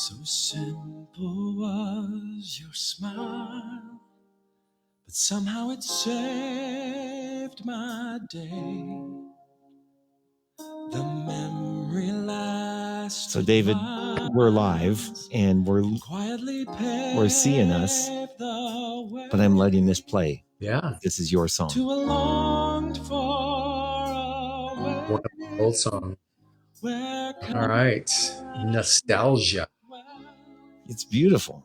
So simple was your smile, but somehow it saved my day. The memory lasts. So David, we're live and we're seeing us, but I'm letting this play. Yeah. This is your song. To a longed for One of the old songs. All right. Nostalgia. It's beautiful.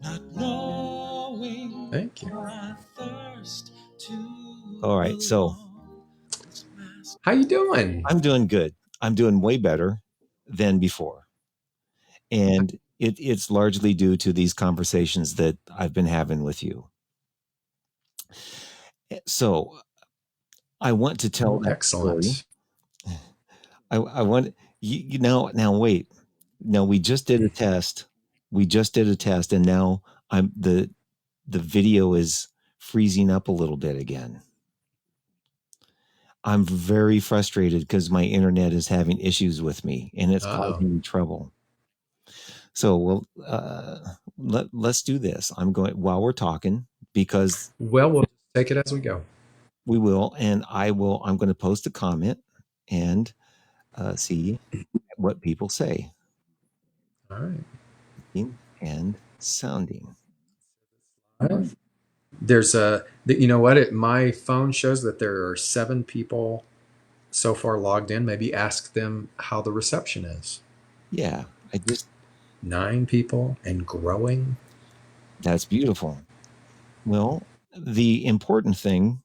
Thank you. All right. So how you doing? I'm doing good. I'm doing way better than before. And it's largely due to these conversations that I've been having with you. So I want to tell that excellent story. I want you now wait. No, we just did a test. And now the video is freezing up a little bit again. I'm very frustrated because my internet is having issues with me and it's causing me trouble. So let's do this. I'm going while we're talking because we'll take it as we go. We will, and I'm going to post a comment and see what people say. All right. And sounding. There's you know what? My phone shows that there are 7 people so far logged in. Maybe ask them how the reception is. Yeah, 9 people and growing. That's beautiful. Well, the important thing,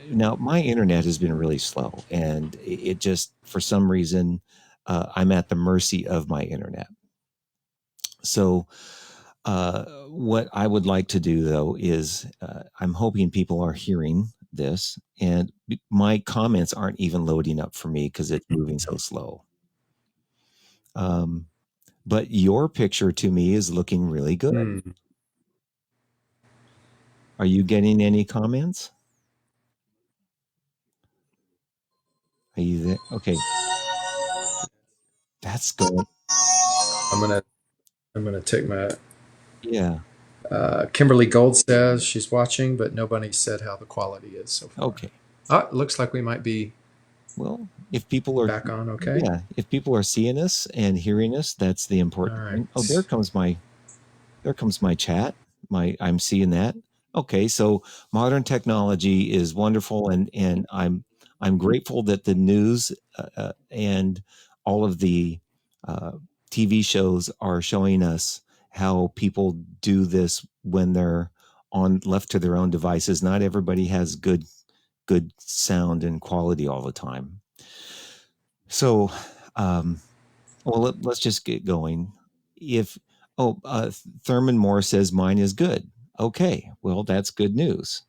now my internet has been really slow, and it just, for some reason, I'm at the mercy of my internet. So what I would like to do, though, is I'm hoping people are hearing this, and my comments aren't even loading up for me because it's moving so slow. But your picture to me is looking really good. Are you getting any comments? Are you there? Okay. That's good. I'm gonna take my yeah. Kimberly Gold says she's watching, but nobody said how the quality is so far. Okay. It looks like we might be. Well, if people are back on, okay. Yeah, if people are seeing us and hearing us, that's the important thing. Oh, there comes my chat. I'm seeing that. Okay, so modern technology is wonderful, and I'm grateful that the news and all of the TV shows are showing us how people do this when they're left to their own devices. Not everybody has good sound and quality all the time. So, let's just get going. Thurman Moore says mine is good. Okay, well, that's good news.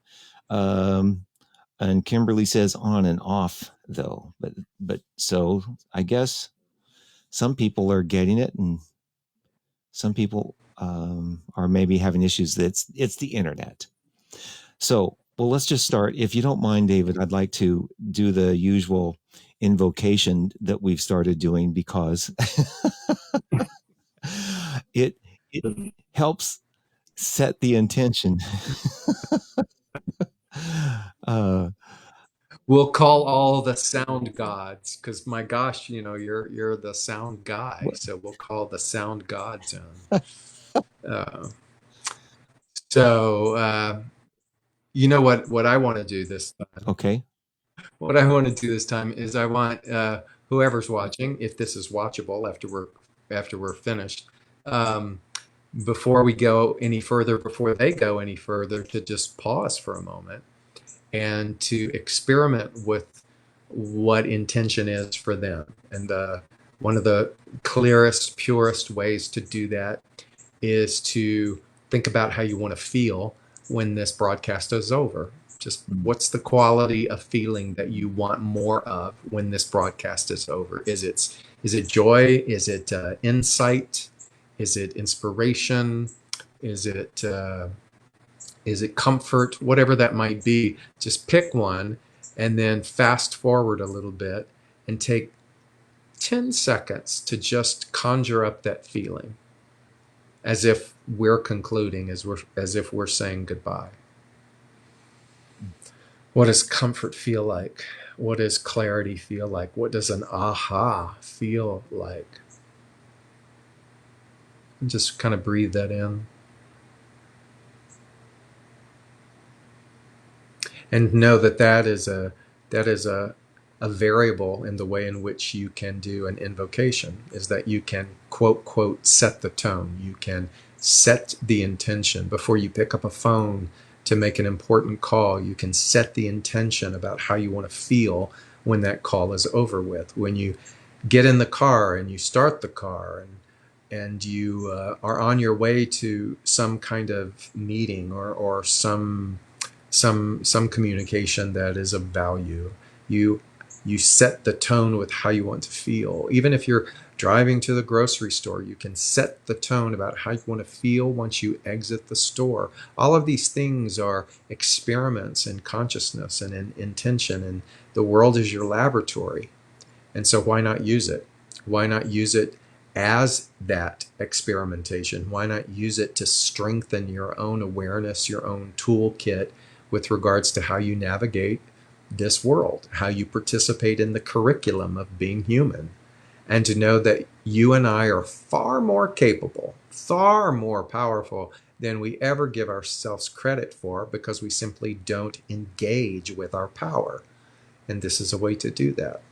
And Kimberly says on and off though, but so I guess some people are getting it, and some people are maybe having issues. It's the internet. So, well, let's just start. If you don't mind, David, I'd like to do the usual invocation that we've started doing because it helps set the intention. We'll call all the sound gods because, my gosh, you're the sound guy. So we'll call the sound gods in. You know what I want to do this time? Okay. What I want to do this time is I want whoever's watching, if this is watchable after we're finished, before we go any further, before they go any further, to just pause for a moment and to experiment with what intention is for them. And one of the clearest, purest ways to do that is to think about how you want to feel when this broadcast is over. Just what's the quality of feeling that you want more of when this broadcast is over? Is it joy? Is it insight? Is it inspiration? Is it comfort? Whatever that might be, just pick one and then fast forward a little bit and take 10 seconds to just conjure up that feeling as if we're concluding, as if we're saying goodbye. What does comfort feel like? What does clarity feel like? What does an aha feel like? And just kind of breathe that in. And know that that is a variable in the way in which you can do an invocation, is that you can quote set the tone. You can set the intention before you pick up a phone to make an important call. You can set the intention about how you want to feel when that call is over with. When you get in the car and you start the car and you are on your way to some kind of meeting or some communication that is of value. You set the tone with how you want to feel. Even if you're driving to the grocery store, you can set the tone about how you want to feel once you exit the store. All of these things are experiments in consciousness and in intention, and the world is your laboratory. And so why not use it? Why not use it as that experimentation? Why not use it to strengthen your own awareness, your own toolkit with regards to how you navigate this world, how you participate in the curriculum of being human, and to know that you and I are far more capable, far more powerful than we ever give ourselves credit for, because we simply don't engage with our power. And this is a way to do that.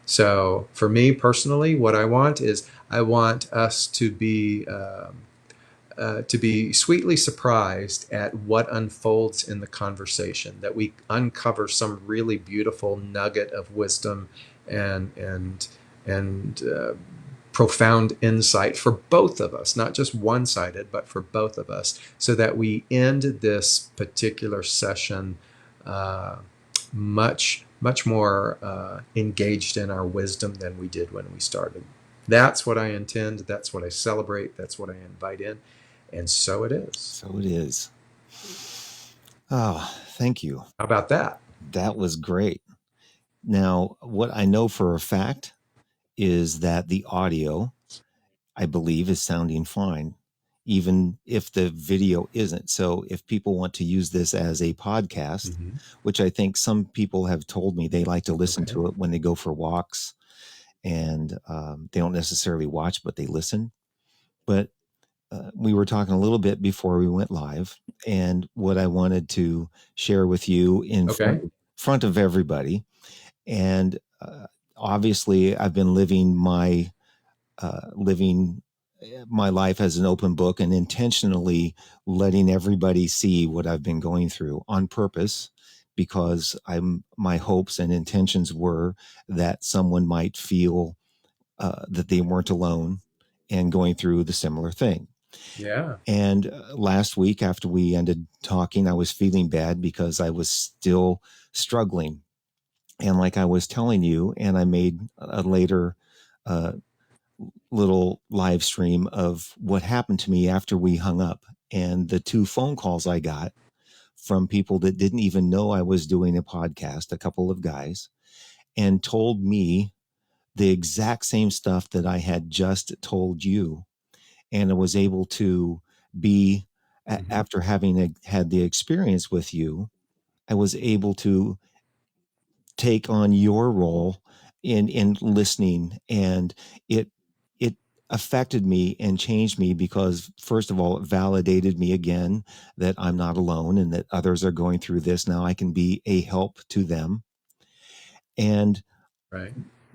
So for me personally, what I want is I want us to be sweetly surprised at what unfolds in the conversation, that we uncover some really beautiful nugget of wisdom and profound insight for both of us, not just one-sided, but for both of us, so that we end this particular session much more engaged in our wisdom than we did when we started. That's what I intend. That's what I celebrate. That's what I invite in. And so it is. So it is. Oh, thank you. How about that? That was great. Now, what I know for a fact is that the audio, I believe, is sounding fine, even if the video isn't. So if people want to use this as a podcast, which I think some people have told me they like to listen to it when they go for walks, and they don't necessarily watch, but they listen. But we were talking a little bit before we went live, and what I wanted to share with you in front of everybody. And obviously, I've been living my life as an open book, and intentionally letting everybody see what I've been going through on purpose, because my hopes and intentions were that someone might feel that they weren't alone and going through the similar thing. Yeah. And last week, after we ended talking, I was feeling bad because I was still struggling. And like I was telling you, and I made a later little live stream of what happened to me after we hung up, and the 2 phone calls I got from people that didn't even know I was doing a podcast, a couple of guys, and told me the exact same stuff that I had just told you. And I was able to be, after having had the experience with you, I was able to take on your role in listening, and it affected me and changed me, because first of all, it validated me again that I'm not alone and that others are going through this. Now I can be a help to them. And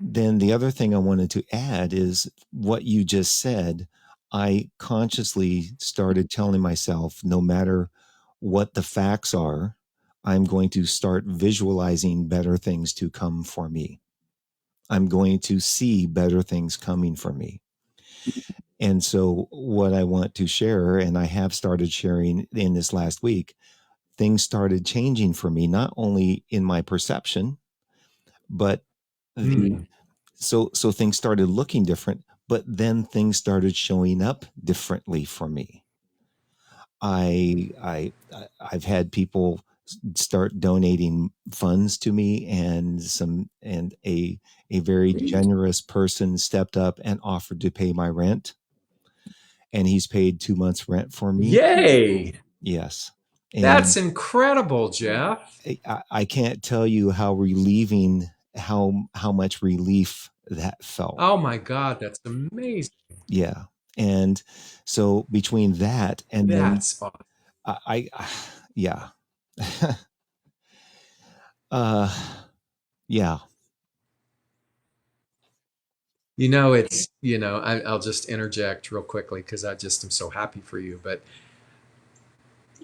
then the other thing I wanted to add is what you just said. I consciously started telling myself, no matter what the facts are, I'm going to start visualizing better things to come for me. I'm going to see better things coming for me. And so what I want to share, and I have started sharing in this last week, things started changing for me, not only in my perception, but so things started looking different, but then things started showing up differently for me. I've had people start donating funds to me, and a very generous person stepped up and offered to pay my rent, and he's paid 2 months rent for me. Yay! Yes. That's And incredible, Jeff. I can't tell you how relieving, how much relief that felt. Oh my God, that's amazing. Yeah. And so between that and then That's awesome. yeah. Yeah. I'll just interject real quickly because I just am so happy for you. But,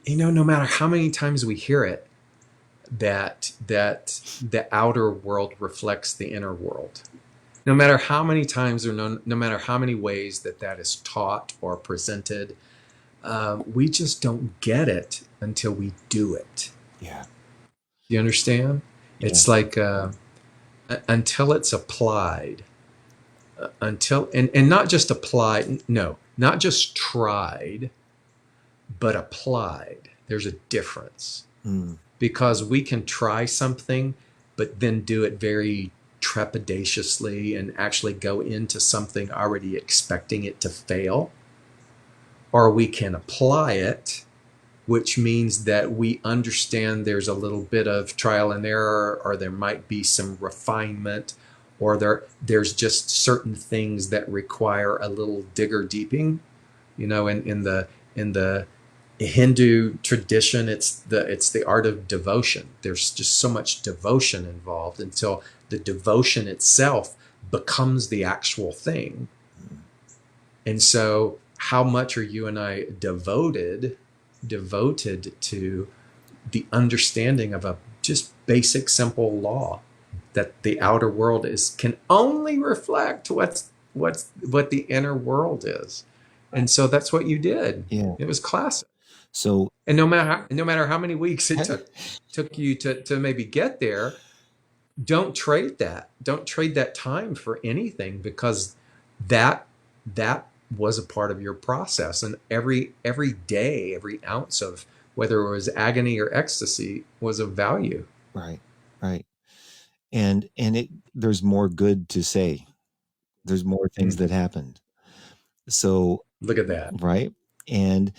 no matter how many times we hear it, that the outer world reflects the inner world. No matter how many times or no matter how many ways that is taught or presented, we just don't get it until we do it. Yeah. You understand? Yeah. It's like until it's applied, and not just applied, no, not just tried, but applied. There's a difference. Because we can try something, but then do it very trepidatiously and actually go into something already expecting it to fail. Or we can apply it, which means that we understand there's a little bit of trial and error, or there might be some refinement, or there's just certain things that require a little digger deeping. In the Hindu tradition, it's the art of devotion. There's just so much devotion involved until the devotion itself becomes the actual thing. And so, how much are you and I devoted to the understanding of a just basic, simple law that the outer world can only reflect what the inner world is. And so that's what you did. Yeah. It was classic. So, and no matter how many weeks it took you to maybe get there, don't trade that time for anything, because that was a part of your process. And every day, every ounce of whether it was agony or ecstasy was of value. Right. And there's more good to say. There's more things that happened. So look at that. Right. And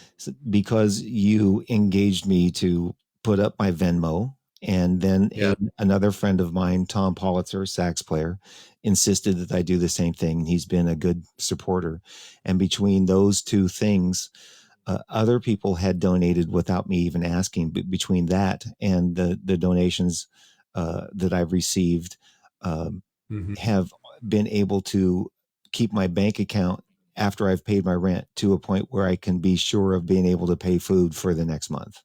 because you engaged me to put up my Venmo, and then another friend of mine, Tom Politzer, sax player, insisted that I do the same thing. He's been a good supporter. And between those two things, other people had donated without me even asking. But between that and the donations that I've received, have been able to keep my bank account after I've paid my rent to a point where I can be sure of being able to pay food for the next month.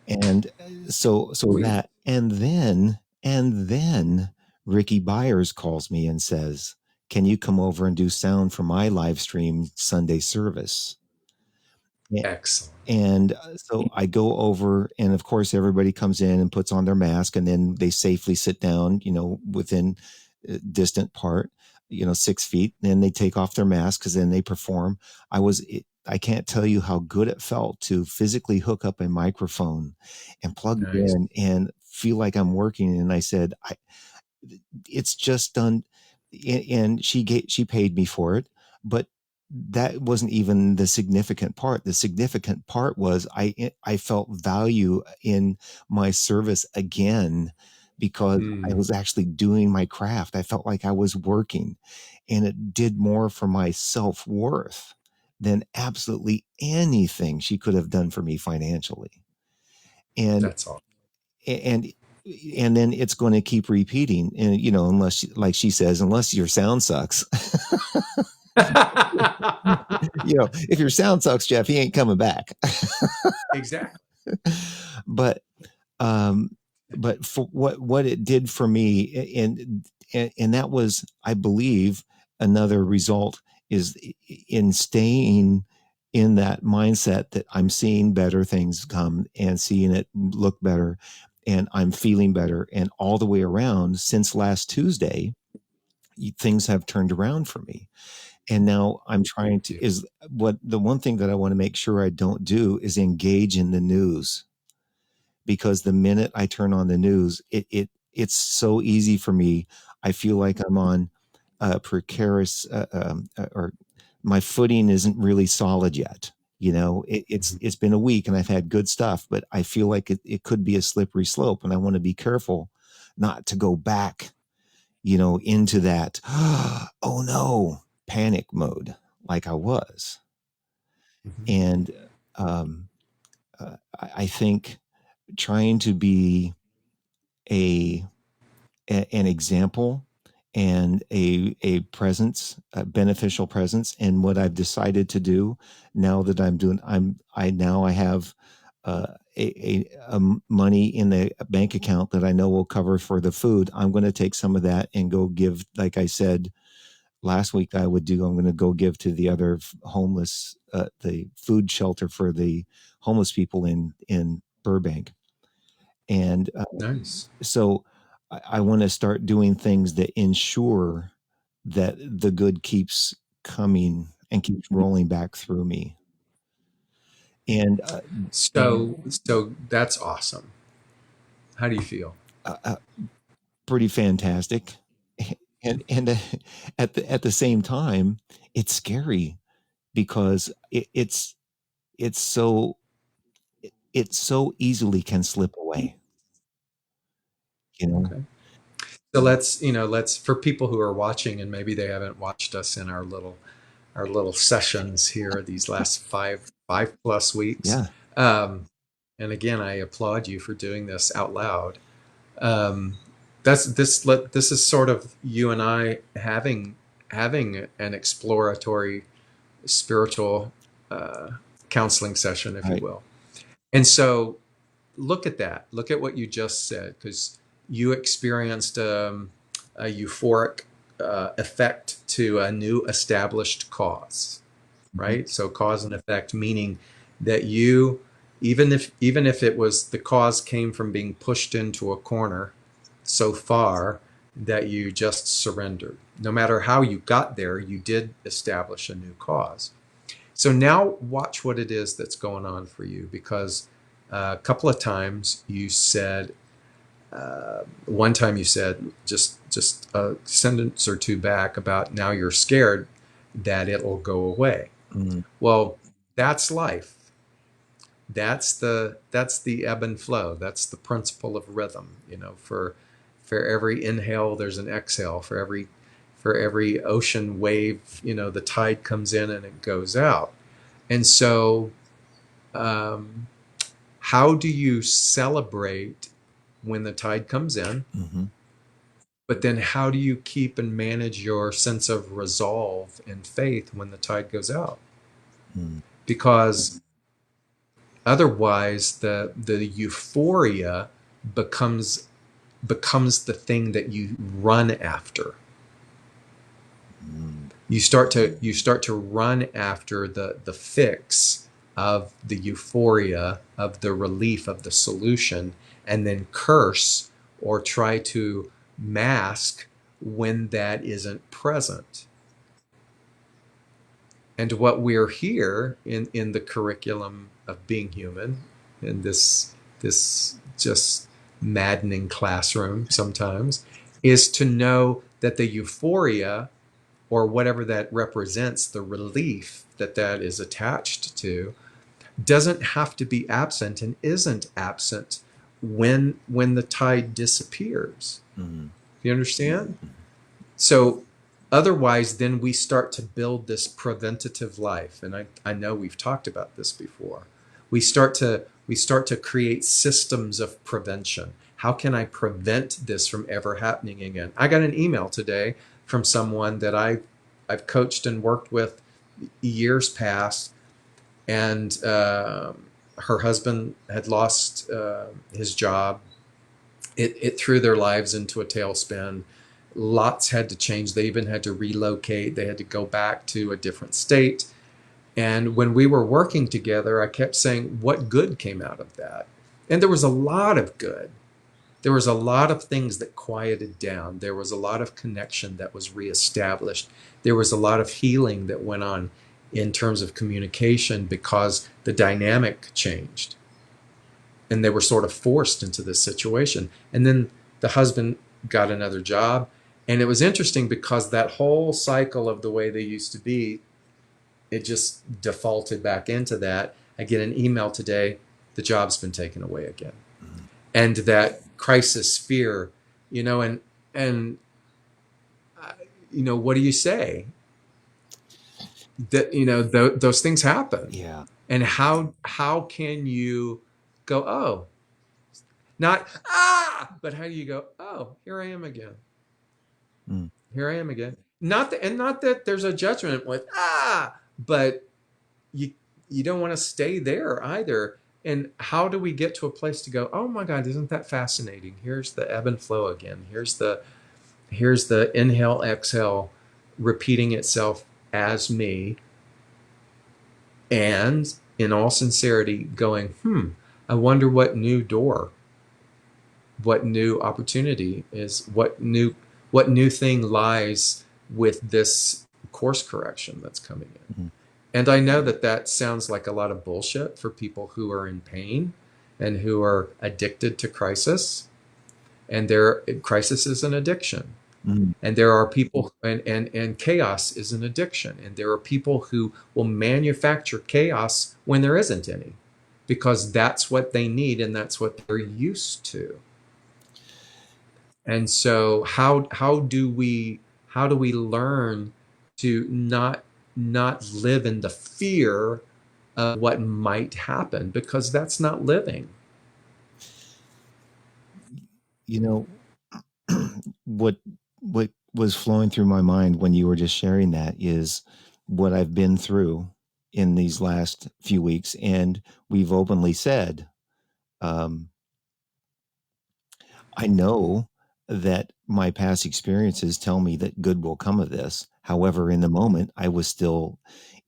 And so that, and then Ricky Byers calls me and says, "Can you come over and do sound for my live stream Sunday service?" Excellent. And so I go over, and of course everybody comes in and puts on their mask, and then they safely sit down, within a distant part, 6 feet. Then they take off their mask, because then they perform. I can't tell you how good it felt to physically hook up a microphone and plug it in and feel like I'm working. And I said, it's just done. And she paid me for it, but that wasn't even the significant part. The significant part was I felt value in my service again, because I was actually doing my craft. I felt like I was working, and it did more for my self-worth than absolutely anything she could have done for me financially. And that's all. And then it's going to keep repeating, and unless, like she says, unless your sound sucks. If your sound sucks, Jeff, he ain't coming back. Exactly. But for what it did for me, and that was, I believe, another result is in staying in that mindset that I'm seeing better things come and seeing it look better, and I'm feeling better. And all the way around, since last Tuesday, things have turned around for me. And now I'm trying to, the one thing that I want to make sure I don't do is engage in the news. because the minute I turn on the news, it's so easy for me. I feel like I'm on precarious, or my footing isn't really solid yet. It's been a week and I've had good stuff, but I feel like it could be a slippery slope, and I want to be careful not to go back, into that, oh no, panic mode like I was. And I think trying to be an example and a presence, a beneficial presence. And what I've decided to do now that I have a money in the bank account that I know will cover for the food. I'm going to take some of that and go give, like I said last week I'm going to go give to the other homeless, the food shelter for the homeless people in Burbank. And Nice. so I want to start doing things that ensure that the good keeps coming and keeps rolling back through me. And So that's awesome. How do you feel? pretty fantastic. And at the same time, it's scary because it's so easily can slip away. Okay. So let's for people who are watching and maybe they haven't watched us in our little sessions here these last five plus weeks. Yeah. Um, and again, I applaud you for doing this out loud. Um, this is sort of you and I having an exploratory spiritual counseling session, if you Right. will. And so look at that. Look at what you just said, because you experienced a euphoric effect to a new established cause, right? So cause and effect, meaning that you, even if it was the cause came from being pushed into a corner so far that you just surrendered. No matter how you got there, you did establish a new cause. So now watch what it is that's going on for you, because a couple of times you said, one time you said just a sentence or two back about now you're scared that it'll go away. Mm. Well, that's life. That's the ebb and flow. That's the principle of rhythm. For every inhale, there's an exhale. For every ocean wave, the tide comes in and it goes out. And so, how do you celebrate when the tide comes in? Mm-hmm. But then how do you keep and manage your sense of resolve and faith when the tide goes out? Mm. Because otherwise the euphoria becomes the thing that you run after. Mm. You start to run after the fix of the euphoria, of the relief, of the solution, and then curse or try to mask when that isn't present. And what we're here in the curriculum of being human, in this just maddening classroom sometimes, is to know that the euphoria, or whatever that represents, the relief that is attached to, doesn't have to be absent and isn't absent when the tide disappears. Mm. You understand? So otherwise, then we start to build this preventative life. And I know we've talked about this before. We start to create systems of prevention. How can I prevent this from ever happening again? I got an email today from someone that I've coached and worked with years past, and her husband had lost his job. It threw their lives into a tailspin. Lots had to change. They even had to relocate. They had to go back to a different state. And when we were working together, I kept saying, what good came out of that? And there was a lot of good. There was a lot of things that quieted down. There was a lot of connection that was reestablished. There was a lot of healing that went on in terms of communication because the dynamic changed. and they were sort of forced into this situation. And then the husband got another job. And it was interesting because that whole cycle of the way they used to be, it just defaulted back into that. I get an email today, the job's been taken away again. And that crisis fear, and what do you say? That, those things happen. Yeah. And how can you go, oh, not, but how do you go, oh, here I am again. Here I am again. Not that there's a judgment with, but you don't want to stay there either. And how do we get to a place to go, oh my God, isn't that fascinating? Here's the ebb and flow again. Here's the inhale, exhale, repeating itself as me. And in all sincerity, going, I wonder what new door, what new opportunity is, what new thing lies with this course correction that's coming in. Mm-hmm. And I know that sounds like a lot of bullshit for people who are in pain and who are addicted to crisis. And crisis is an addiction. Mm-hmm. And there are people, and chaos is an addiction. And there are people who will manufacture chaos when there isn't any, because that's what they need and that's what they're used to. And so how do we learn to not live in the fear of what might happen, because that's not living. What was flowing through my mind when you were just sharing that is what I've been through in these last few weeks. And we've openly said, I know that my past experiences tell me that good will come of this. However, in the moment, I was still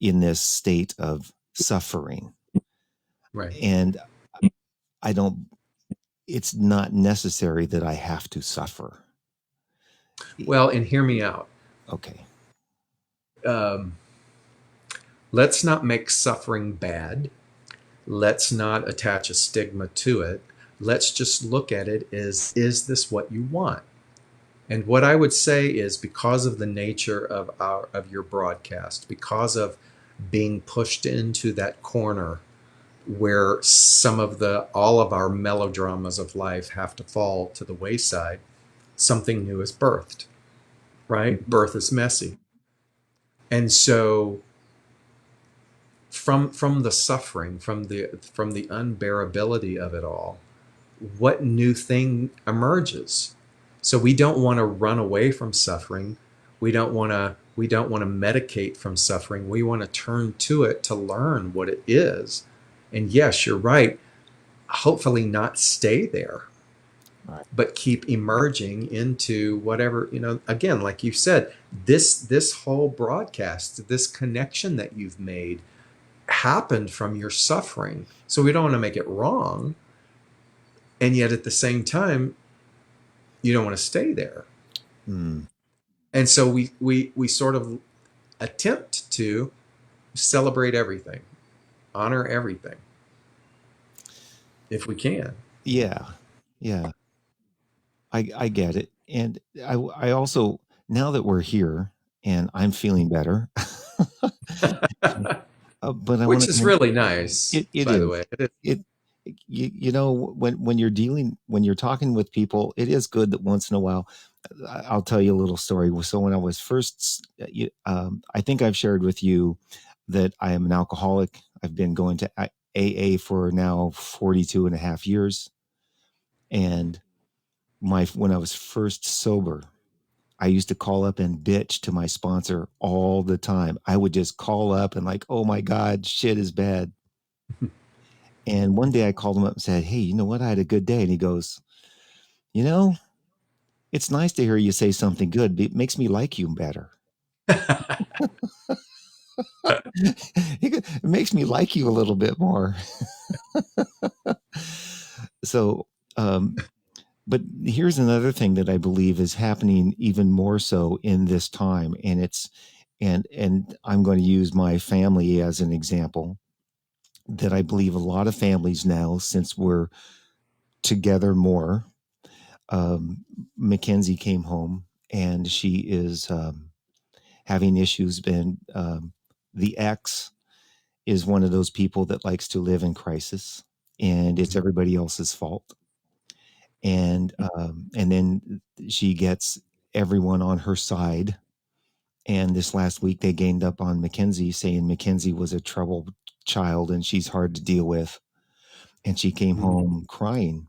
in this state of suffering. Right. And it's not necessary that I have to suffer. Well, and hear me out. Okay. Let's not make suffering bad. Let's not attach a stigma to it. Let's just look at it as, is this what you want? And what I would say is, because of the nature of your broadcast, because of being pushed into that corner where all of our melodramas of life have to fall to the wayside, something new is birthed, right? Mm-hmm. Birth is messy. And so from the suffering, from the unbearability of it all, what new thing emerges? So we don't want to run away from suffering. We don't want to medicate from suffering. We want to turn to it to learn what it is. And yes, you're right. Hopefully not stay there, right, but keep emerging into whatever, again, like you said, this whole broadcast, this connection that you've made happened from your suffering. So we don't want to make it wrong. And yet at the same time, you don't want to stay there. Mm. And so we sort of attempt to celebrate everything, honor everything, if we can. Yeah. I get it. And I also, now that we're here and I'm feeling better, but which is really nice. It by is. The way, when you're talking with people, it is good that once in a while. I'll tell you a little story. So when I was first, I think I've shared with you that I am an alcoholic. I've been going to AA for now 42 and a half years. And when I was first sober, I used to call up and bitch to my sponsor all the time. I would just call up and like, oh my God, shit is bad. And one day I called him up and said, hey, you know what? I had a good day. And he goes, it's nice to hear you say something good, but it makes me like you better. It makes me like you a little bit more. So, but here's another thing that I believe is happening even more so in this time. And and I'm going to use my family as an example. that I believe a lot of families now, since we're together more, Mackenzie came home and she is having issues. And the ex is one of those people that likes to live in crisis, and it's everybody else's fault. And then she gets everyone on her side. And this last week they gained up on Mackenzie, saying Mackenzie was a troubled child and she's hard to deal with. And she came home crying.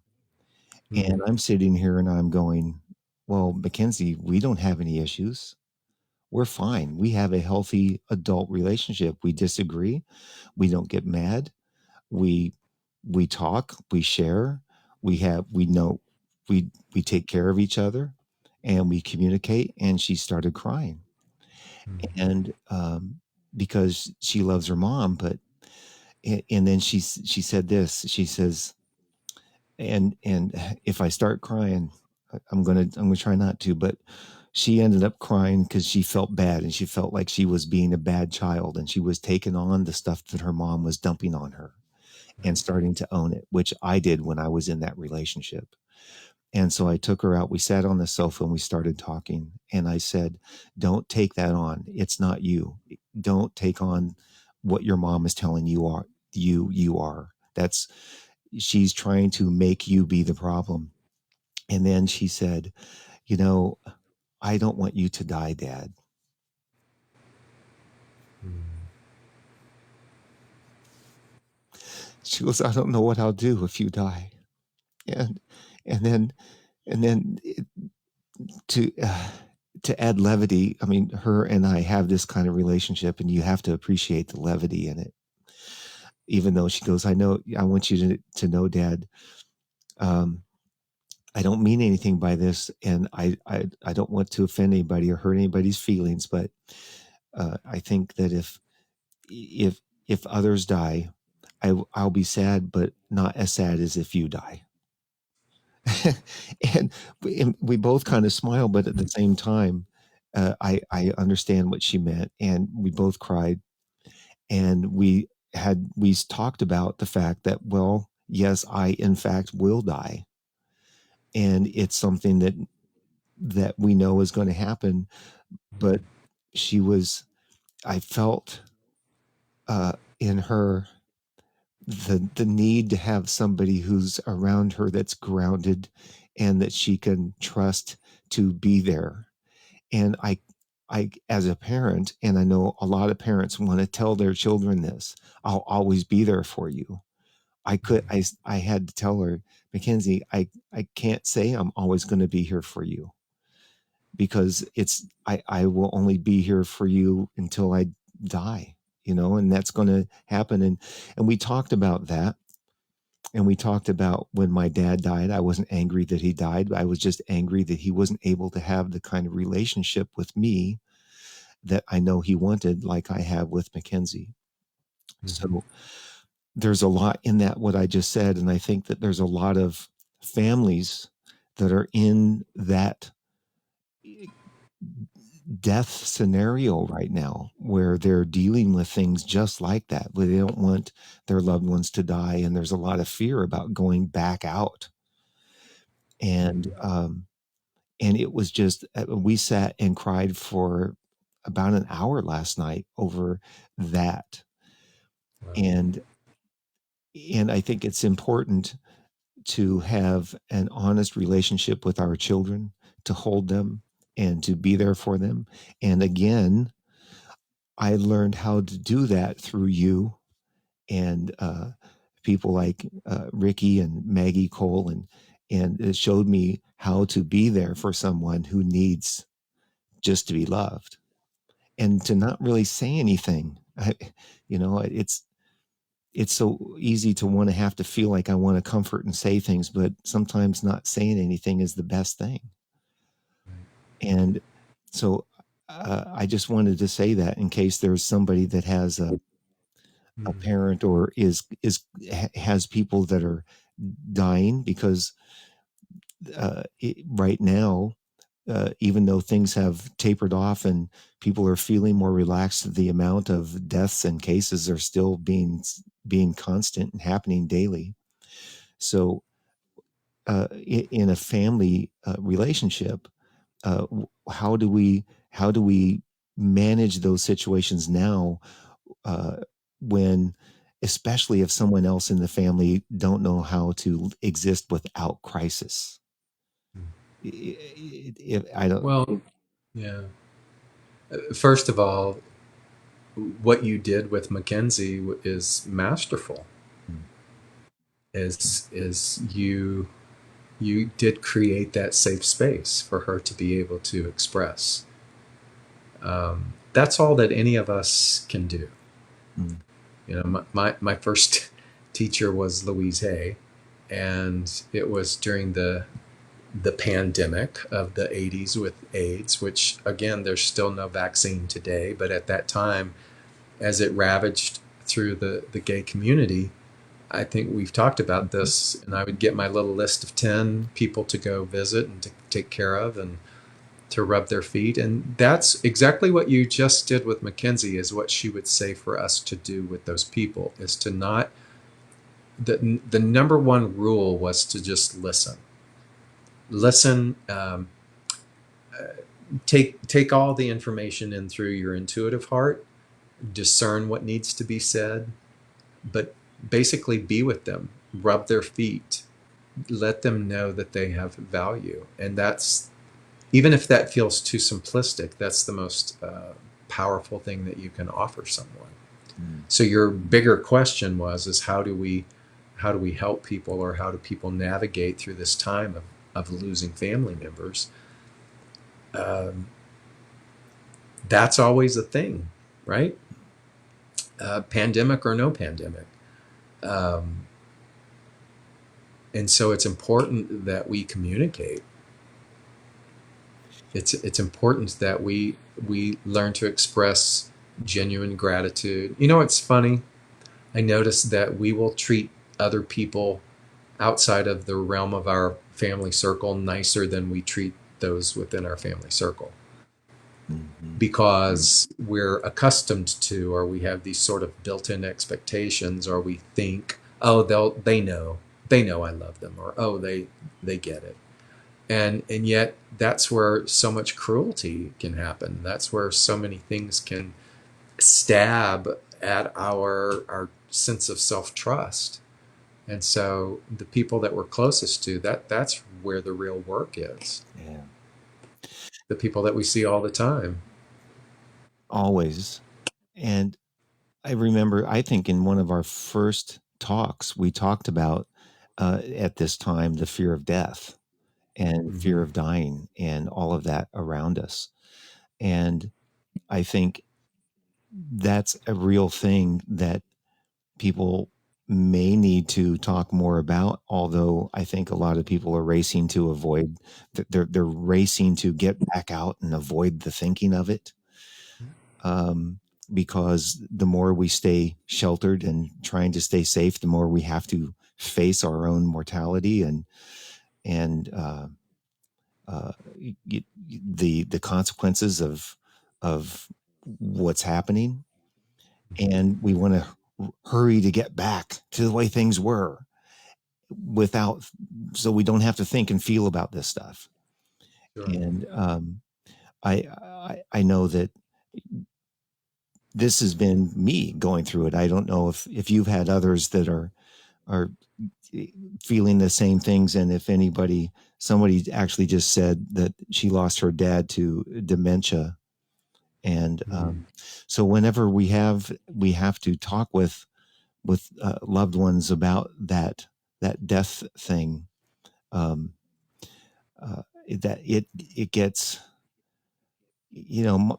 And I'm sitting here and I'm going, well, Mackenzie, we don't have any issues. We're fine. We have a healthy adult relationship. We disagree. We don't get mad. We talk, we share, we know we take care of each other, and we communicate. And she started crying. And because she loves her mom, but and then she said this. She says, and if I start crying, I'm gonna try not to, but she ended up crying because she felt bad, and she felt like she was being a bad child, and she was taking on the stuff that her mom was dumping on her and starting to own it, which I did when I was in that relationship. And so I took her out. We sat on the sofa and we started talking. And I said, don't take that on. It's not you. Don't take on what your mom is telling you are. You are. She's trying to make you be the problem. And then she said, I don't want you to die, Dad. She goes, I don't know what I'll do if you die. And then to add levity, I mean, her and I have this kind of relationship, and you have to appreciate the levity in it. Even though she goes, I want you to know, Dad, I don't mean anything by this, and I don't want to offend anybody or hurt anybody's feelings, but I think that if others die, I'll be sad, but not as sad as if you die. and we both kind of smile, but at the same time, I understand what she meant, and we both cried, and we talked about the fact that, well, yes, I in fact will die, and it's something that we know is going to happen. But I felt in her the need to have somebody who's around her that's grounded and that she can trust to be there. And I as a parent, and I know a lot of parents want to tell their children this, I'll always be there for you. I had to tell her, Mackenzie, I can't say I'm always going to be here for you, because I will only be here for you until I die, and that's going to happen. And we talked about that. And we talked about when my dad died, I wasn't angry that he died. I was just angry that he wasn't able to have the kind of relationship with me that I know he wanted, like I have with Mackenzie. So there's a lot in that, what I just said. And I think that there's a lot of families that are in that death scenario right now, where they're dealing with things just like that, where they don't want their loved ones to die. And there's a lot of fear about going back out. And it was just, we sat and cried for about an hour last night over that. And I think it's important to have an honest relationship with our children, to hold them and to be there for them. And again, I learned how to do that through you and people like Ricky and Maggie Cole, and it showed me how to be there for someone who needs just to be loved, and to not really say anything. It's so easy to want to have to feel like I want to comfort and say things, but sometimes not saying anything is the best thing. And so I just wanted to say that in case there's somebody that has a parent or has people that are dying, because right now, even though things have tapered off and people are feeling more relaxed, the amount of deaths and cases are still being being constant and happening daily. So in a family relationship, how do we manage those situations now, uh, when, especially if someone else in the family don't know how to exist without crisis? If I don't. Well, yeah. First of all, what you did with Mackenzie is masterful. Is you did create that safe space for her to be able to express. That's all that any of us can do. Mm, You know, my first teacher was Louise Hay, and it was during the pandemic of the 80s with AIDS, which again, there's still no vaccine today, but at that time, as it ravaged through the gay community, I think we've talked about this, and I would get my little list of 10 people to go visit and to take care of and to rub their feet. And that's exactly what you just did with Mackenzie, is what she would say for us to do with those people, is to not, the number one rule was to just listen. Listen, take all the information in through your intuitive heart, discern what needs to be said, but basically be with them, rub their feet, let them know that they have value. And that's, even if that feels too simplistic, that's the most powerful thing that you can offer someone. mm, So your bigger question is how do we help people, or how do people navigate through this time of losing family members? Um, that's always a thing, right? Pandemic or no pandemic. Um, and so it's important that we communicate. It's important that we learn to express genuine gratitude. You know, it's funny. I noticed that we will treat other people outside of the realm of our family circle nicer than we treat those within our family circle, mhm, because we're accustomed to, or we have these sort of built-in expectations, or we think, oh, they know I love them, or oh, they get it. And yet that's where so much cruelty can happen. That's where so many things can stab at our sense of self-trust. And so the people that we're closest to, that's where the real work is. yeah, The people that we see all the time. always. And I remember, I think in one of our first talks, we talked about, at this time, the fear of death and fear Mm-hmm. of dying and all of that around us. And I think that's a real thing that people may need to talk more about. Although I think a lot of people are racing to avoid, they're racing to get back out and avoid the thinking of it. Um, because the more we stay sheltered and trying to stay safe, the more we have to face our own mortality and uh, the consequences of what's happening, and we want to hurry to get back to the way things were, without, so we don't have to think and feel about this stuff. Sure. And I know that this has been me going through it. I don't know if you've had others that are feeling the same things, and if somebody actually just said that she lost her dad to dementia. And Mm-hmm. so whenever we have to talk with loved ones about that death thing, um, that it gets,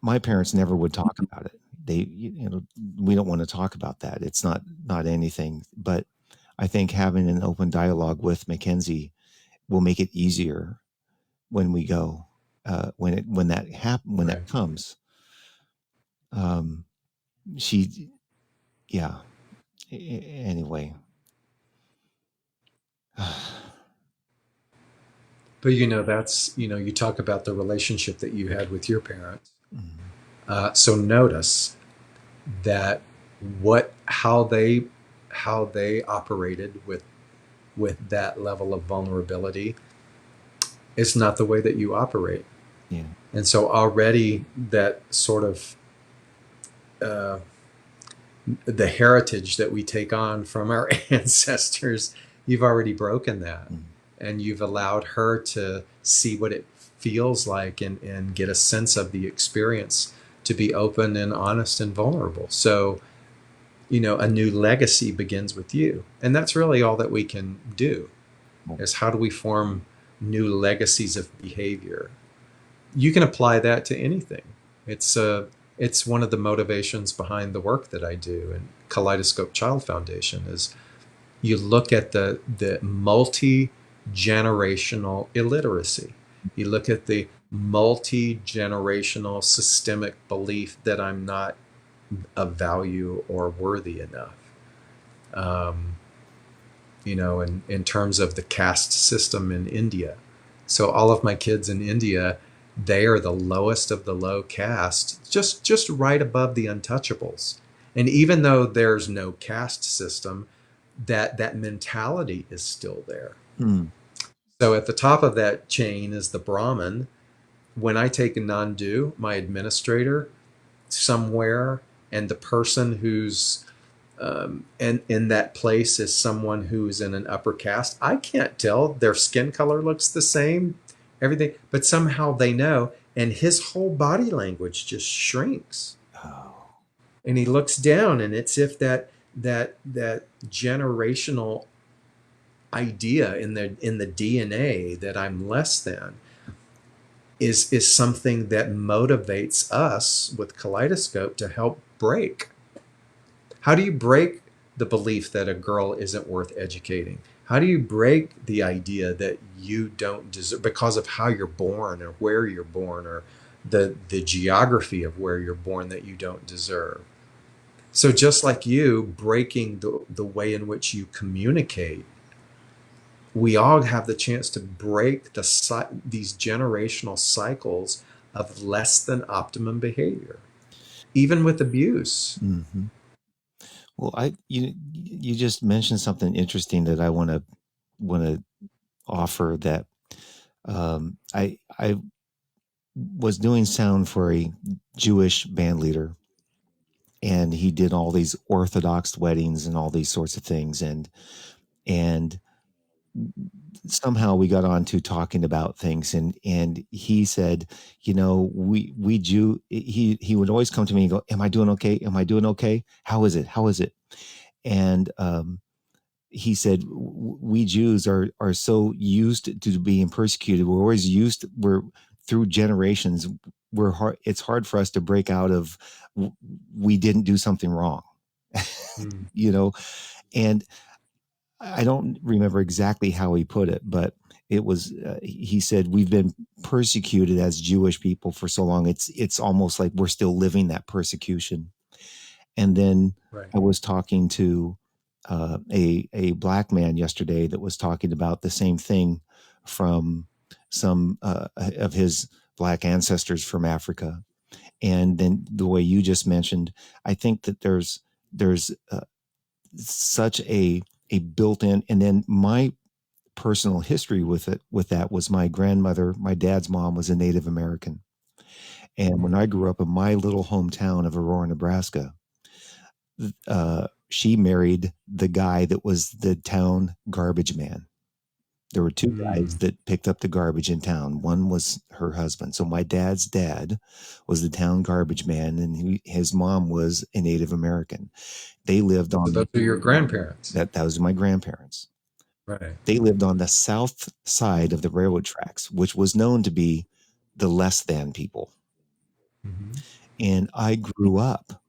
my parents never would talk about it. They, we don't want to talk about that. It's not anything. But I think having an open dialogue with Mackenzie will make it easier when we go, when that Right. comes. Um, she, yeah. Anyway. But that's, you talk about the relationship that you had with your parents. So notice that how they how they operated with that level of vulnerability, it's not the way that you operate. Yeah. And so already that sort of uh, the heritage that we take on from our ancestors, you've already broken that. Mm. And you've allowed her to see what it feels like and get a sense of the experience, to be open and honest and vulnerable. So, a new legacy begins with you. And that's really all that we can do, is how do we form new legacies of behavior? You can apply that to anything. It's it's one of the motivations behind the work that I do. And Kaleidoscope Child Foundation is, you look at the multi generational illiteracy. You look at the multi generational systemic belief that I'm not of value or worthy enough. Um, in terms of the caste system in India. So all of my kids in India, they are the lowest of the low caste, just right above the untouchables. And even though there's no caste system, that mentality is still there. Mm. So at the top of that chain is the Brahmin. When I take a Nandu, my administrator, somewhere, and the person who's and in that place is someone who is in an upper caste. I can't tell. Their skin color looks the same, everything, but somehow they know. And his whole body language just shrinks. Oh. And he looks down, and it's if that generational idea in the DNA that I'm less than is something that motivates us with Kaleidoscope to help break. How do you break the belief that a girl isn't worth educating? How do you break the idea that you don't deserve, because of how you're born or where you're born, or the geography of where you're born, that you don't deserve? So just like you breaking the way in which you communicate, we all have the chance to break these generational cycles of less than optimum behavior, even with abuse. Mm-hmm. Well, you just mentioned something interesting that I want to offer. That I was doing sound for a Jewish band leader, and he did all these Orthodox weddings and all these sorts of things, and somehow we got on to talking about things, and he said, we Jew, he would always come to me and go, am I doing okay? Am I doing okay? How is it? And he said, we Jews are so used to being persecuted. We're through generations, it's hard for us to break out of, we didn't do something wrong. Mm. And I don't remember exactly how he put it, but it was, he said, we've been persecuted as Jewish people for so long. It's almost like we're still living that persecution. And then Right. I was talking to a black man yesterday that was talking about the same thing from some of his black ancestors from Africa. And then the way you just mentioned, I think that there's such a built-in, and then my personal history with that was my grandmother, my dad's mom, was a Native American. And when I grew up in my little hometown of Aurora, Nebraska, she married the guy that was the town garbage man. There were two guys that picked up the garbage in town. One was her husband. So my dad's dad was the town garbage man, and his mom was a Native American. They lived So on those are your grandparents. that was my grandparents. Right. They lived on the south side of the railroad tracks, which was known to be the less than people. Mm-hmm. And I grew up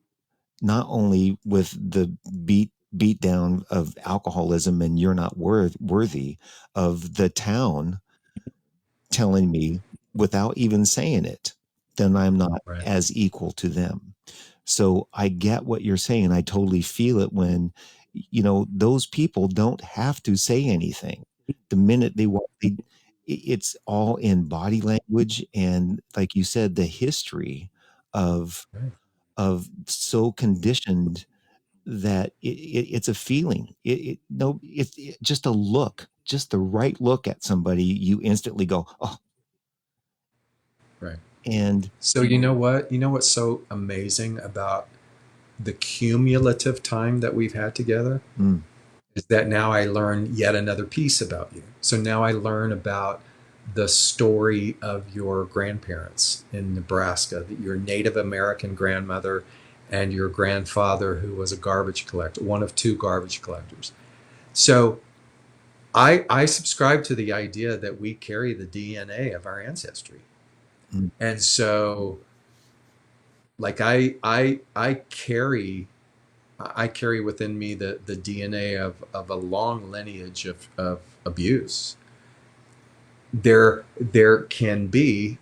not only with the beat down of alcoholism and you're not worthy, of the town telling me without even saying it, then I'm not Right. as equal to them. So I get what you're saying. I totally feel it when, those people don't have to say anything. The minute they want, it's all in body language. And like you said, the history of, Right. so conditioned it's a feeling. No, it's just a look, just the right look at somebody. You instantly go, oh, Right. and So you know what? You know what's so amazing about the cumulative time that we've had together mm, is that now I learn yet another piece about you. So now I learn about the story of your grandparents in Nebraska, that your Native American grandmother and your grandfather, who was a garbage collector, one of two garbage collectors. So I subscribe to the idea that we carry the DNA of our ancestry. mm, And so like I carry within me the DNA of a long lineage of abuse. There can be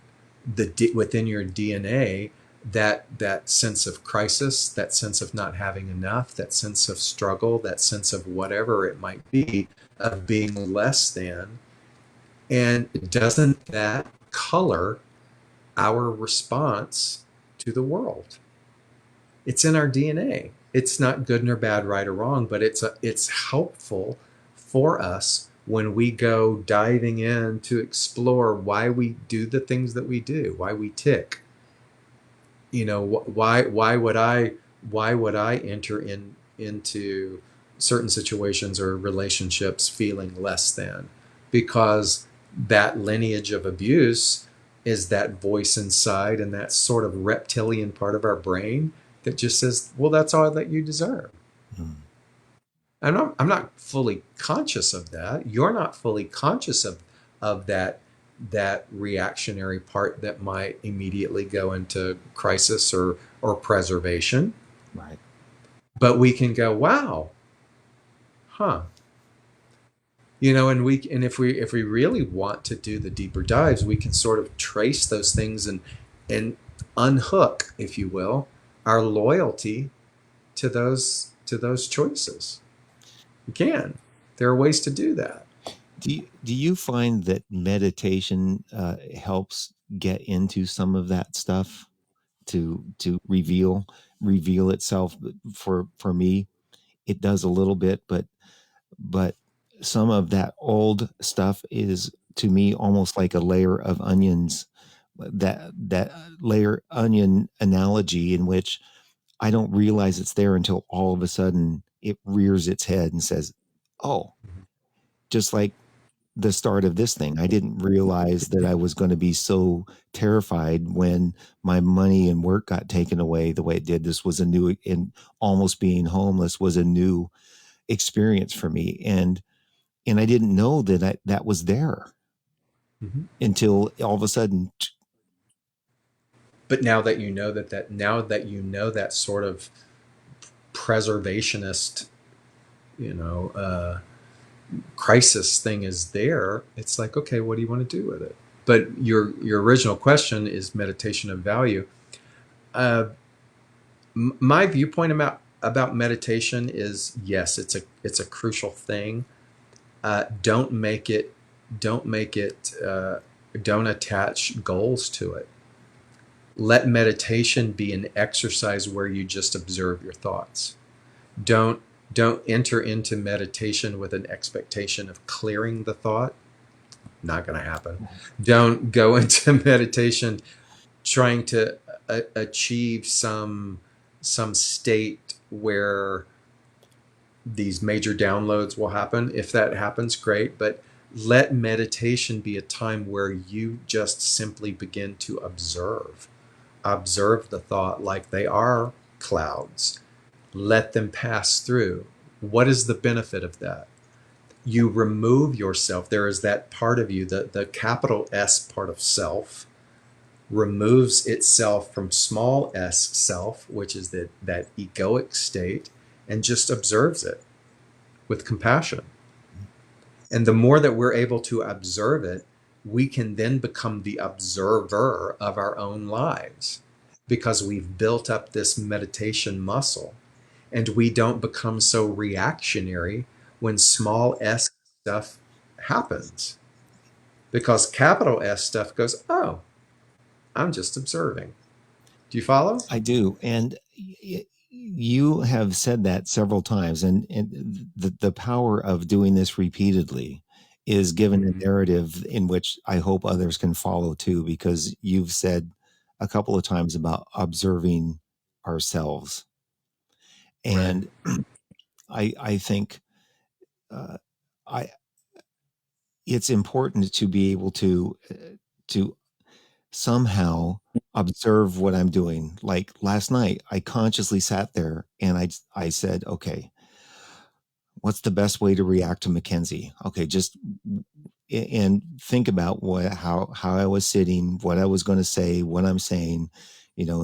within your DNA that sense of crisis, that sense of not having enough, that sense of struggle, that sense of whatever it might be, of being less than. And doesn't that color our response to the world? It's in our DNA. It's not good nor bad, right or wrong, but it's helpful for us when we go diving in to explore why we do the things that we do, why we tick. You know, why would I enter into certain situations or relationships feeling less than? Because that lineage of abuse is that voice inside and that sort of reptilian part of our brain that just says, well, that's all that you deserve. mm. I'm not fully conscious of that. You're not fully conscious of that reactionary part that might immediately go into crisis or preservation. Right. But we can go, wow, huh. And if we really want to do the deeper dives, we can sort of trace those things and unhook, if you will, our loyalty to those choices. You can. There are ways to do that. Do you find that meditation helps get into some of that stuff to reveal itself? For me, it does a little bit, but some of that old stuff is to me almost like a layer of onions, that layer onion analogy in which I don't realize it's there until all of a sudden it rears its head and says, oh, just like the start of this thing. I didn't realize that I was going to be so terrified when my money and work got taken away the way it did. This was a new, and almost being homeless was a new experience for me. And I didn't know that was there Mhm. until all of a sudden. But now that you know that sort of preservationist, you know, crisis thing is there, it's like, okay, what do you want to do with it? But your original question is meditation of value. Uh, my viewpoint about meditation is yes, it's a crucial thing. Don't make it don't make it don't attach goals to it. Let meditation be an exercise where you just observe your thoughts. Don't enter into meditation with an expectation of clearing the thought. Not going to happen. Don't go into meditation trying to achieve some state where these major downloads will happen. If that happens, great, but let meditation be a time where you just simply begin to observe the thought like they are clouds. Let them pass through. What is the benefit of that? You remove yourself. There is that part of you, the capital S part of self, removes itself from small s self, which is that egoic state, and just observes it with compassion. And the more that we're able to observe it, we can then become the observer of our own lives because we've built up this meditation muscle and we don't become so reactionary when small s stuff happens because capital S stuff goes, oh, I'm just observing. Do you follow? I do. And you have said that several times, and the power of doing this repeatedly is given a narrative in which I hope others can follow too, because you've said a couple of times about observing ourselves. Right. And I think uh, I it's important to be able to somehow observe what I'm doing. Like last night, I consciously sat there and I said, okay, what's the best way to react to Mackenzie? Okay, just and think about how I was sitting, what I was going to say, what I'm saying,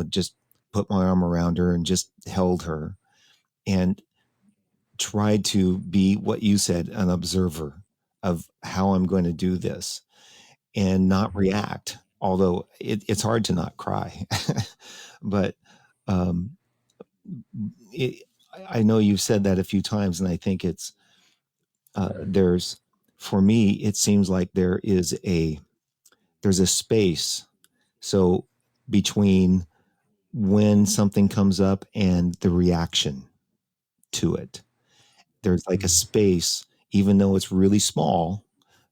just put my arm around her and just held her and tried to be what you said, an observer of how I'm going to do this and not react. Although it's hard to not cry, but um, it, I know you've said that a few times, and I think it's there's for me. It seems like there's a space so between when something comes up and the reaction to it. There's like a space, even though it's really small.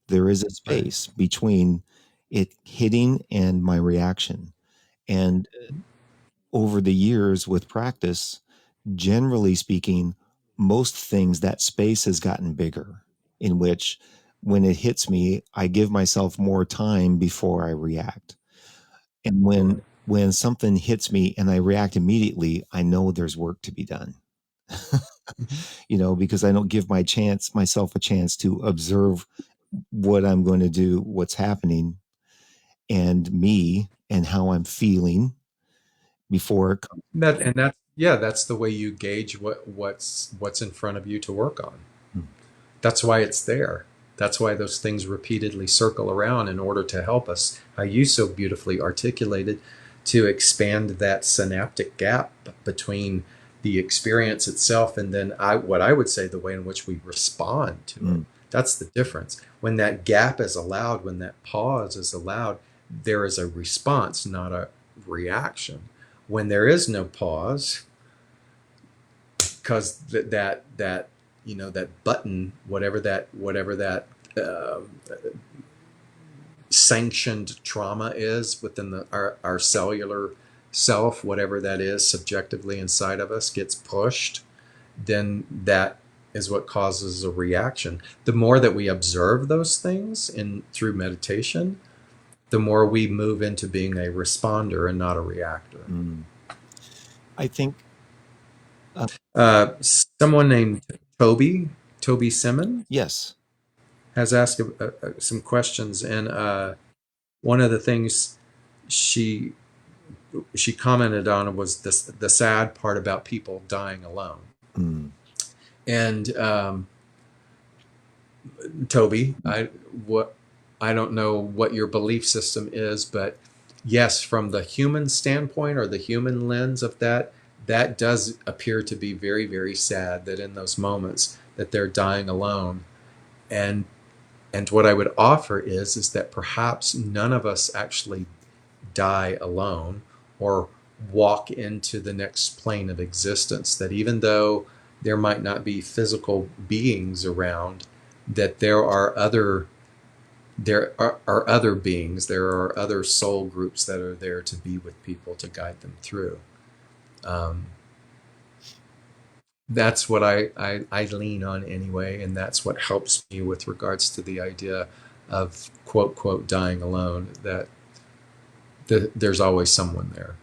There is a Right. space between it hitting and my reaction. And over the years with practice, generally speaking, most things that space has gotten bigger, in which when it hits me, I give myself more time before I react. And Sure. when something hits me and I react immediately, I know there's work to be done. Mhm. Because I don't give myself a chance to observe what I'm going to do, what's happening, and me and how I'm feeling before it comes. That's the way you gauge what's in front of you to work on. That's why it's there. That's why those things repeatedly circle around in order to help us, how you so beautifully articulated, to expand that synaptic gap between the experience itself and then what I would say the way in which we respond to it. Mm, That's the difference. When that gap is allowed, when that pause is allowed, there is a response, not a reaction. When there is no pause, because that that button, whatever that uh, sanctioned trauma is within our cellular self, whatever that is subjectively inside of us, gets pushed, then that is what causes a reaction. The more that we observe those things in through meditation, the more we move into being a responder and not a reactor. mm. I think, uh, Someone named Toby Simmons, yes. has asked some questions, and one of the things she she commented on was this the sad part about people dying alone. Mm, And Toby, I don't know what your belief system is, but yes, from the human standpoint or the human lens of that, that does appear to be very, very sad that in those moments that they're dying alone. And what I would offer is that perhaps none of us actually die alone or walk into the next plane of existence. That even though there might not be physical beings around, that there are other beings, there are other soul groups that are there to be with people to guide them through. Um, that's what I lean on anyway, and that's what helps me with regards to the idea of quote quote dying alone. That there's always someone there.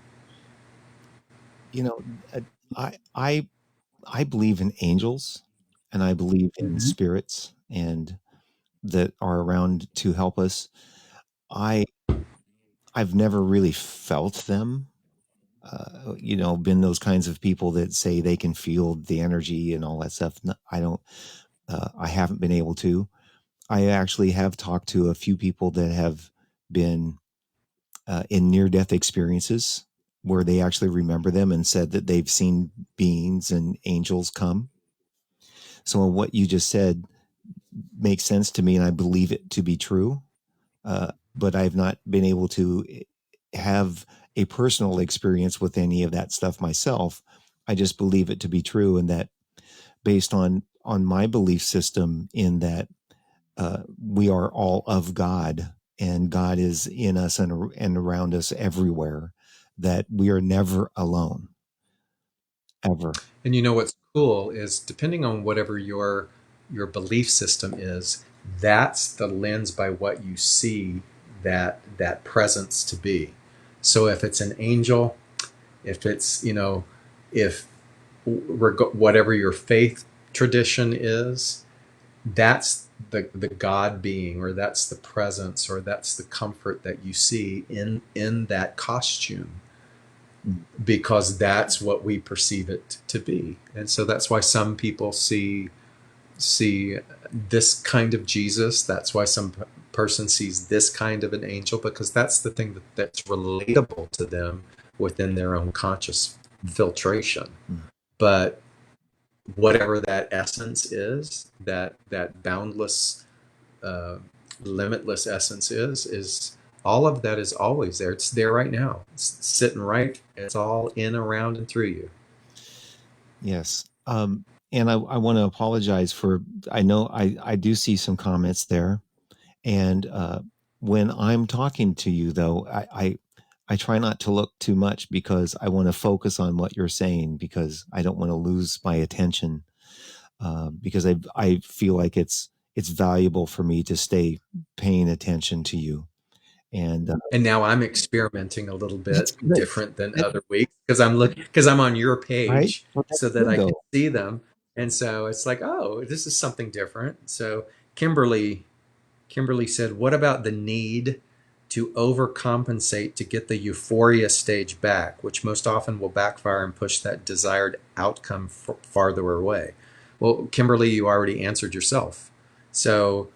you know, uh, I I I believe in angels, and I believe in spirits, and that are around to help us. I I've never really felt them. Been those kinds of people that say they can feel the energy and all that stuff. I don't. I haven't been able to. I actually have talked to a few people that have been in near death experiences where they actually remember them and said that they've seen beings and angels come. So what you just said makes sense to me, and I believe it to be true. But I've not been able to have a personal experience with any of that stuff myself. just believe it to be true, and that based on my belief system, in that we are all of God, and God is in us and around us everywhere, that we are never alone, ever. And you know what's cool is, depending on whatever your belief system is, that's the lens by what you see that presence to be. So if it's an angel, if it's, if whatever your faith tradition is, that's the God being, or that's the presence, or that's the comfort that you see in that costume, because that's what we perceive it to be. And so that's why some people see this kind of Jesus. That's why some person sees this kind of an angel, because that's the thing that's relatable to them within their own conscious filtration. But whatever that essence is, that boundless, uh, limitless essence is all of that is always there. It's there right now. It's sitting right. It's all in, around, and through you. Yes. And I want to apologize for, I know I do see some comments there. And when I'm talking to you, though, I try not to look too much, because I want to focus on what you're saying, because I don't want to lose my attention, because I feel like it's valuable for me to stay paying attention to you. And And now I'm experimenting a little that's bit good. different than That, other weeks, because I'm on your right? page, Well, that's so that good, I can though. see them. And so it's like, oh, this is something different. So Kimberly said, what about the need to overcompensate to get the euphoria stage back, which most often will backfire and push that desired outcome farther away? Well, Kimberly, you already answered yourself. So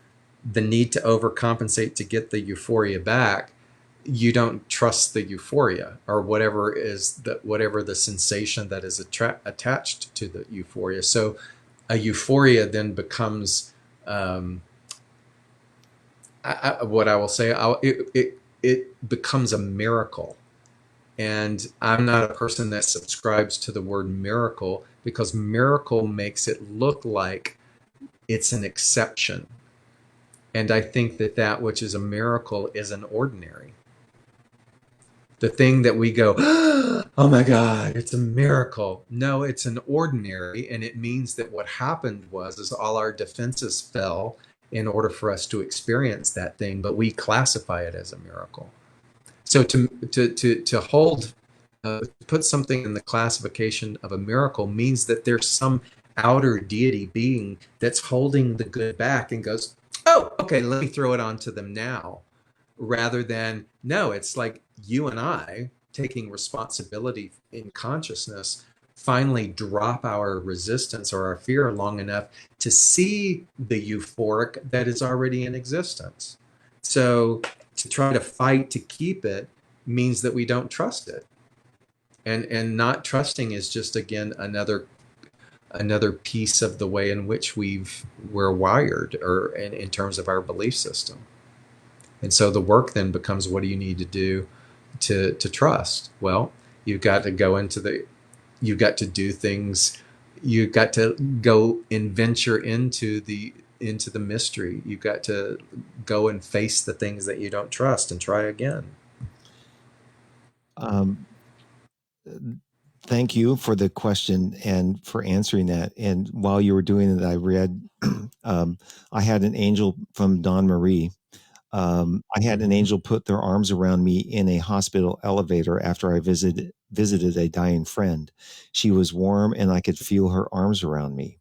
the need to overcompensate to get the euphoria back, you don't trust the euphoria, or whatever the sensation that is attached to the euphoria. So a euphoria then becomes, what I will say, it becomes a miracle. And I'm not a person that subscribes to the word miracle, because miracle makes it look like it's an exception. And I think that which is a miracle is an ordinary. The thing that we go, oh my God, it's a miracle. No, it's an ordinary. And it means that what happened is all our defenses fell in order for us to experience that thing, but we classify it as a miracle. So to hold, put something in the classification of a miracle means that there's some outer deity being that's holding the good back and goes, oh, okay, let me throw it onto them now. Rather than, no, it's like you and I taking responsibility in consciousness finally drop our resistance or our fear long enough to see the euphoric that is already in existence. So to try to fight to keep it means that we don't trust it. And not trusting is just, again, another piece of the way in which we're wired, or in terms of our belief system. And so the work then becomes, what do you need to do to trust? Well, you've got to go you've got to do things, you've got to go and venture into the mystery. You've got to go and face the things that you don't trust and try again. Thank you for the question and for answering that. And while you were doing it, I read, I had an angel from Dawn Marie. I had an angel put their arms around me in a hospital elevator after I visited a dying friend. She was warm and I could feel her arms around me.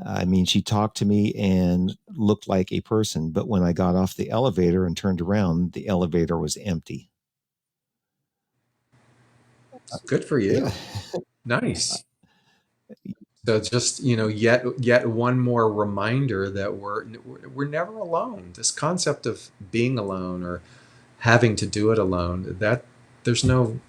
I mean, she talked to me and looked like a person, but when I got off the elevator and turned around, the elevator was empty. Good for Yeah. you. Nice. So just, yet one more reminder that we're never alone. This concept of being alone, or having to do it alone, that there's no,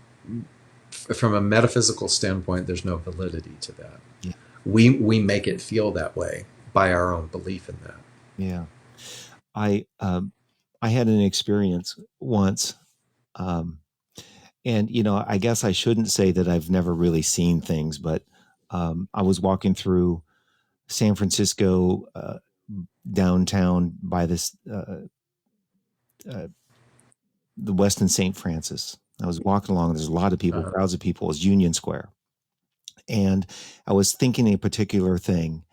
from a metaphysical standpoint, there's no validity to that. Yeah. We make it feel that way by our own belief in that. Yeah. I had an experience once, um, And I guess I shouldn't say that I've never really seen things, but I was walking through San Francisco downtown by this uh, the Westin St. Francis. I was walking along. There's a lot of people, Uh-huh. crowds of people. It was Union Square, and I was thinking a particular thing.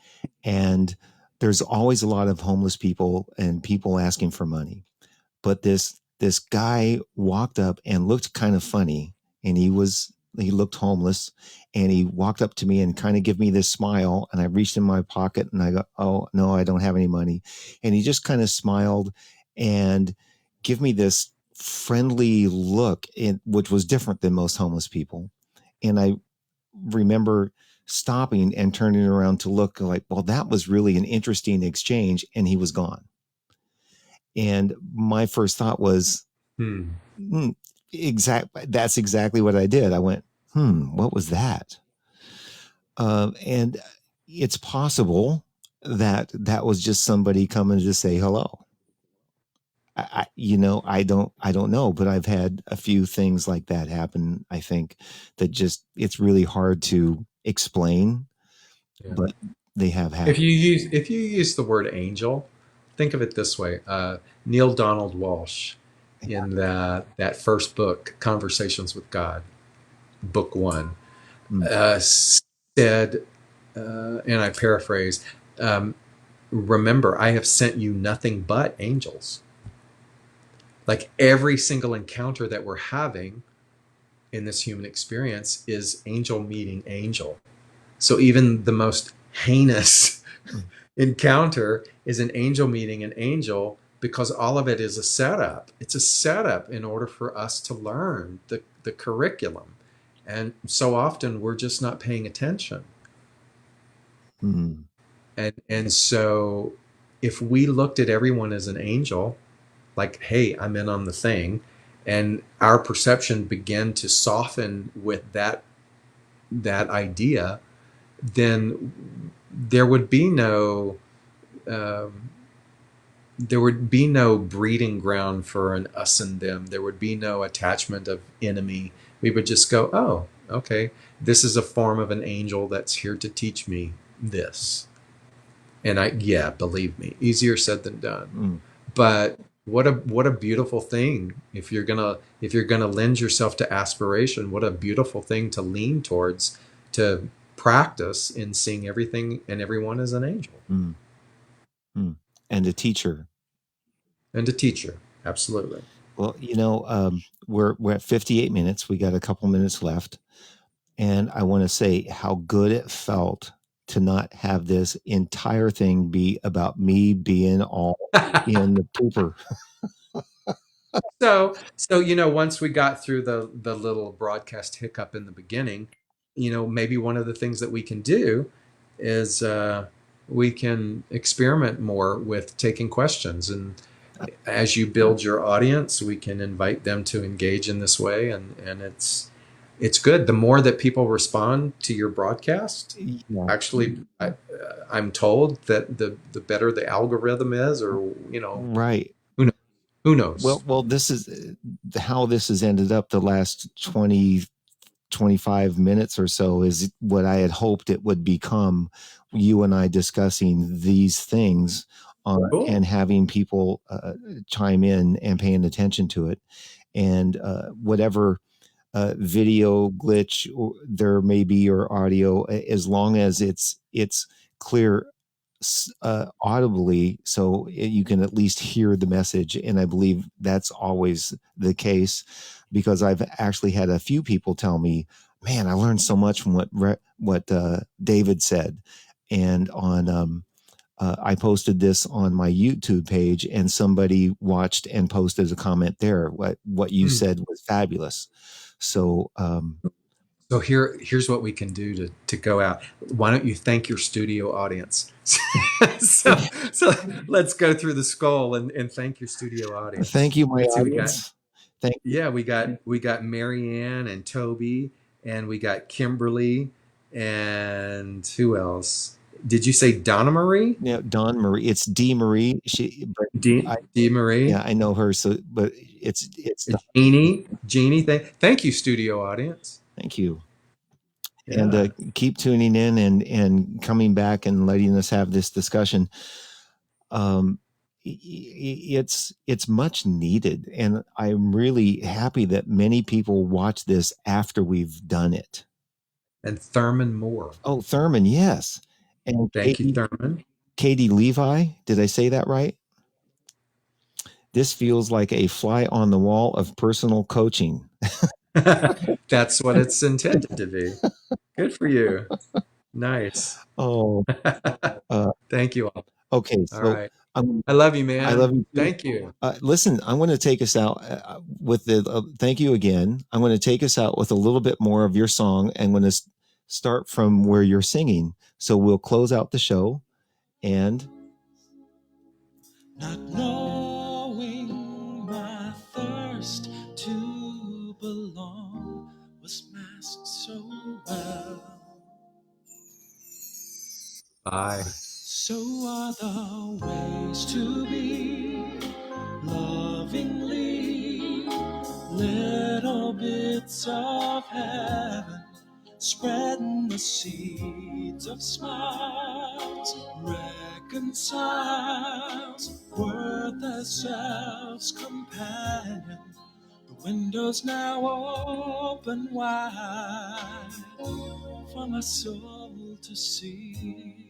And there's always a lot of homeless people and people asking for money. But this guy walked up and looked kind of funny, and he looked homeless, and he walked up to me and kind of gave me this smile, and I reached in my pocket and I go, "Oh no, I don't have any money," and he just kind of smiled and give me this friendly look, which was different than most homeless people. And I remember stopping and turning around to look like, well, that was really an interesting exchange, and he was gone. And my first thought was, Hmm. hmm, that's exactly what I did. I went, what was that? And it's possible that that was just somebody coming to say hello. I don't know, but I've had a few things like that happen. I think that just, it's really hard to explain, Yeah. but they have happened. If you use the word angel, think of it this way. Neil Donald Walsh, in that first book, Conversations with God, book one, Mm, said, and I paraphrase, um, "Remember, I have sent you nothing but angels." Like every single encounter that we're having in this human experience is angel meeting angel. So even the most heinous mm, encounter is an angel meeting an angel, because all of it is a setup. It's a setup in order for us to learn the curriculum. And so often we're just not paying attention. mm, And so if we looked at everyone as an angel, like, hey, I'm in on the thing, and our perception began to soften with that idea, then there would be no um, there would be no breeding ground for an us and them. There would be no attachment of enemy. We would just go, oh, okay, this is a form of an angel that's here to teach me this. And yeah, believe me, easier said than done. mm. But what a beautiful thing, if you're gonna lend yourself to aspiration, what a beautiful thing to lean towards, to practice in seeing everything and everyone as an angel Mm, mm. And a teacher. and a teacher. Absolutely. Well, we're at 58 minutes. We got a couple minutes left, and I want to say how good it felt to not have this entire thing be about me being all in the pooper. So once we got through the little broadcast hiccup in the beginning, maybe one of the things that we can do is we can experiment more with taking questions, and as you build your audience, we can invite them to engage in this way, and it's good. The more that people respond to your broadcast, Yeah, actually, I'm told that the better the algorithm is, or right. who knows? Who knows? Well, this is how this has ended up the last 20, 25 minutes or so is what I had hoped it would become. You and I discussing these things Cool. and having people chime in and paying attention to it. And whatever video glitch there may be or audio, as long as it's clear audibly, so you can at least hear the message. And I believe that's always the case, because I've actually had a few people tell me, "Man, I learned so much from what David said." And I posted this on my YouTube page, and somebody watched and posted a comment there. What you Hmm. said was fabulous. So So here's what we can do to go out. Why don't you thank your studio audience? So let's go through the skull and thank your studio audience. thank you, my Let's see, audience. Thank you. we got Marianne and Toby, and we got Kimberly, and who else? Did you say Donna Marie? Yeah, Dawn Marie. It's D Marie. D. Marie? Yeah, I know her. So, but it's Jeannie. Thank you, studio audience. thank you. And Yeah. keep tuning in and coming back and letting us have this discussion. It's much needed, and I'm really happy that many people watch this after we've done it. And Thurman Moore. Oh, Thurman, yes, and Thank you, Thurman. Katie Levi. Did I say that right? This feels like a fly on the wall of personal coaching. That's what it's intended to be. Good for you. Nice. Oh, Thank you all. okay. All So right. I'm I love you, I man. love you too. Thank you. Listen, I'm going to take us out with the thank you again. I'm going to take us out with a little bit more of your song. I'm going to start from where you're singing. So we'll close out the show and. Not knowing my thirst to belong was masked so well. Bye. So are the ways to be lovingly little bits of heaven, spreading the seeds of smiles, reconciles, worth as selves companion. The window's now open wide for my soul to see.